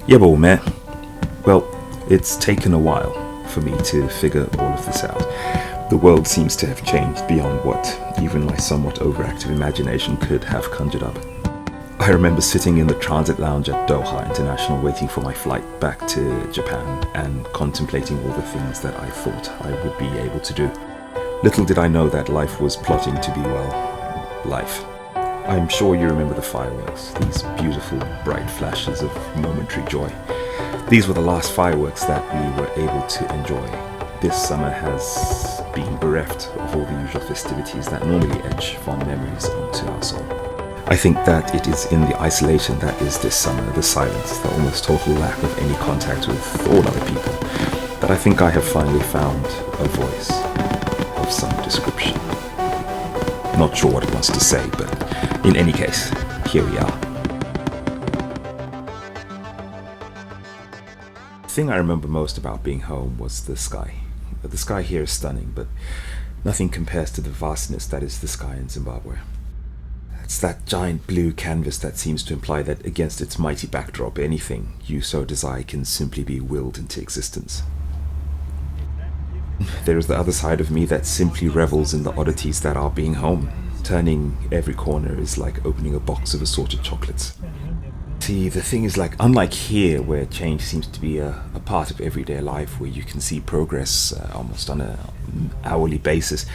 Yeah, but man, well, it's taken a while for me to figure all of this out. The world seems to have changed beyond what even my somewhat overactive imagination could have conjured up. I remember sitting in the transit lounge at Doha International waiting for my flight back to Japan and contemplating all the things that I thought I would be able to do. Little did I know that life was plotting to be, well, life. I'm sure you remember the fireworks, these beautiful, bright flashes of momentary joy. These were the last fireworks that we were able to enjoy. This summer has been bereft of all the usual festivities that normally etch fond memories onto our soul. I think that it is in the isolation that is this summer, the silence, the almost total lack of any contact with all other people, that I think I have finally found a voice of some description. Not sure what it wants to say, but in any case, here we are. The thing I remember most about being home was the sky. The sky here is stunning, but nothing compares to the vastness that is the sky in Zimbabwe. It's that giant blue canvas that seems to imply that against its mighty backdrop, anything you so desire can simply be willed into existence. There is the other side of me that simply revels in the oddities that are being home. Turning every corner is like opening a box of assorted chocolates. See, the thing is, like, unlike here, where change seems to be a part of everyday life, where you can see progress almost on an hourly basis,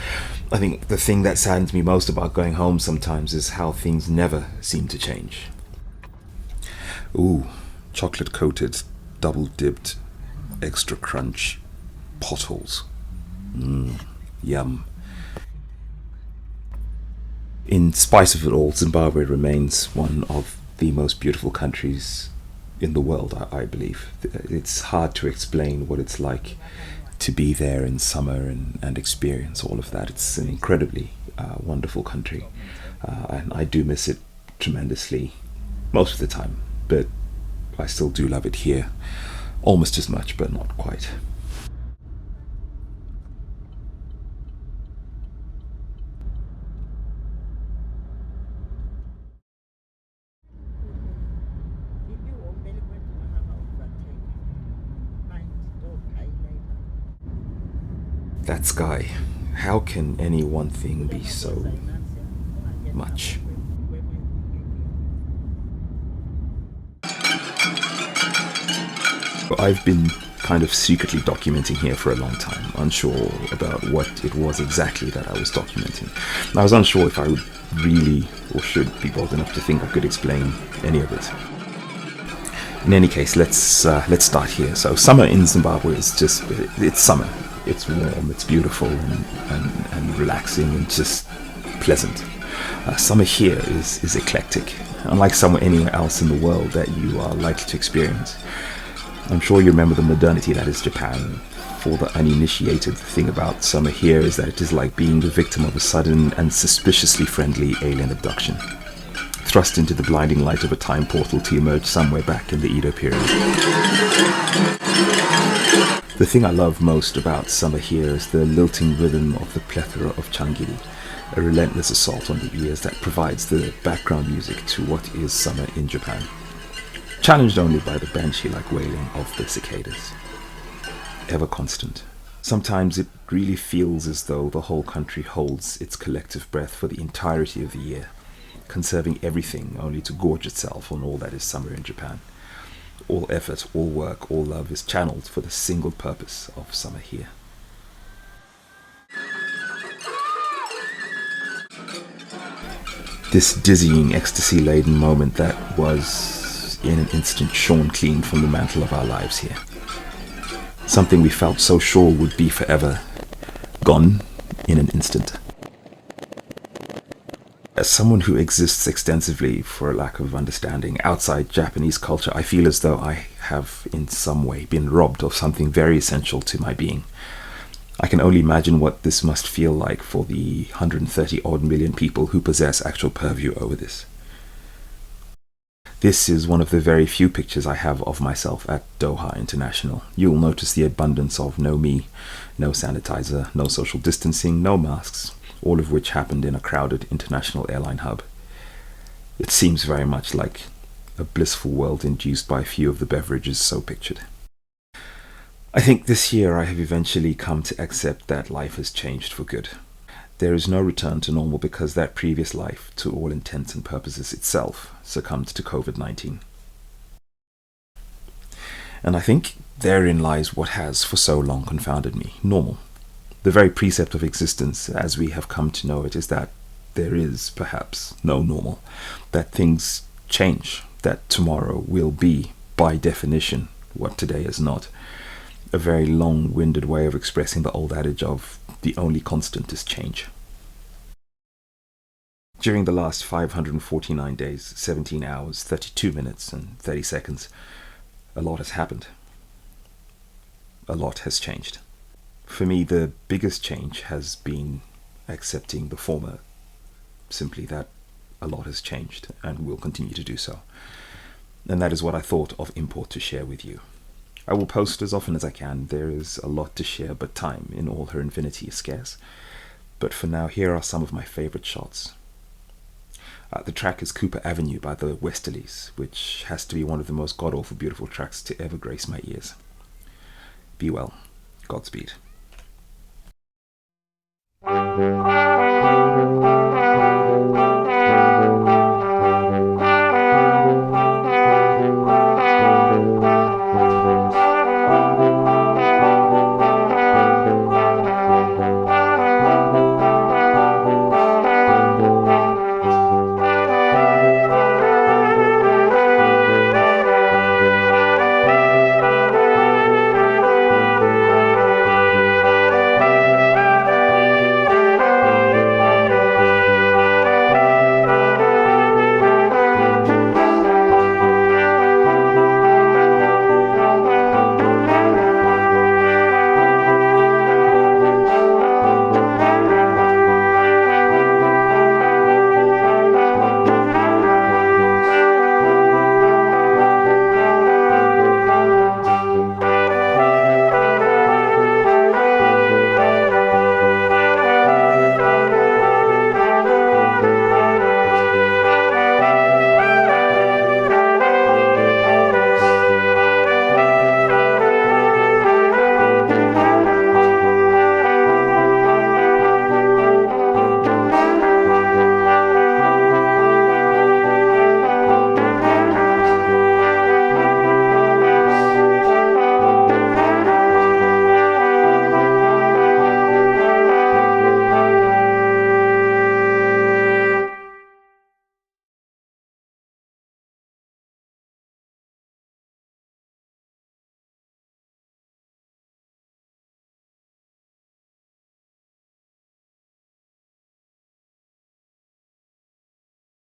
I think the thing that saddens me most about going home sometimes is how things never seem to change. Ooh, chocolate-coated, double-dipped, extra crunch potholes. Yum. In spite of it all, Zimbabwe remains one of the most beautiful countries in the world, I believe. It's hard to explain what it's like to be there in summer and experience all of that. It's an incredibly wonderful country, and I do miss it tremendously most of the time, but I still do love it here almost as much, but not quite. That sky, how can any one thing be so much? I've been kind of secretly documenting here for a long time, unsure about what it was exactly that I was documenting. I was unsure if I would really or should be bold enough to think I could explain any of it. In any case, let's start here. So summer in Zimbabwe is just, it's summer. It's warm, it's beautiful and relaxing and just pleasant. Summer here is eclectic, unlike somewhere anywhere else in the world that you are likely to experience. I'm sure you remember the modernity that is Japan. For the uninitiated, the thing about summer here is that it is like being the victim of a sudden and suspiciously friendly alien abduction, thrust into the blinding light of a time portal to emerge somewhere back in the Edo period. The thing I love most about summer here is the lilting rhythm of the plethora of changiri, a relentless assault on the ears that provides the background music to what is summer in Japan, challenged only by the banshee-like wailing of the cicadas. Ever constant. Sometimes it really feels as though the whole country holds its collective breath for the entirety of the year, conserving everything only to gorge itself on all that is summer in Japan. All effort, all work, all love is channeled for the single purpose of summer here. This dizzying, ecstasy-laden moment that was, in an instant, shorn clean from the mantle of our lives here. Something we felt so sure would be forever, gone in an instant. As someone who exists extensively, for a lack of understanding, outside Japanese culture, I feel as though I have in some way been robbed of something very essential to my being. I can only imagine what this must feel like for the 130 odd million people who possess actual purview over this. This is one of the very few pictures I have of myself at Doha International. You'll notice the abundance of no me, no sanitizer, no social distancing, no masks, all of which happened in a crowded international airline hub. It seems very much like a blissful world induced by a few of the beverages so pictured. I think this year I have eventually come to accept that life has changed for good. There is no return to normal because that previous life, to all intents and purposes itself, succumbed to COVID-19. And I think therein lies what has for so long confounded me: normal. The very precept of existence, as we have come to know it, is that there is perhaps no normal, that things change, that tomorrow will be, by definition, what today is not. A very long-winded way of expressing the old adage of the only constant is change. During the last 549 days, 17 hours, 32 minutes, and 30 seconds, a lot has happened. A lot has changed. For me, the biggest change has been accepting the former, simply that a lot has changed and will continue to do so. And that is what I thought of import to share with you. I will post as often as I can. There is a lot to share, but time in all her infinity is scarce. But for now, here are some of my favorite shots. The track is Cooper Avenue by the Westerlies, which has to be one of the most god-awful beautiful tracks to ever grace my ears. Be well. Godspeed.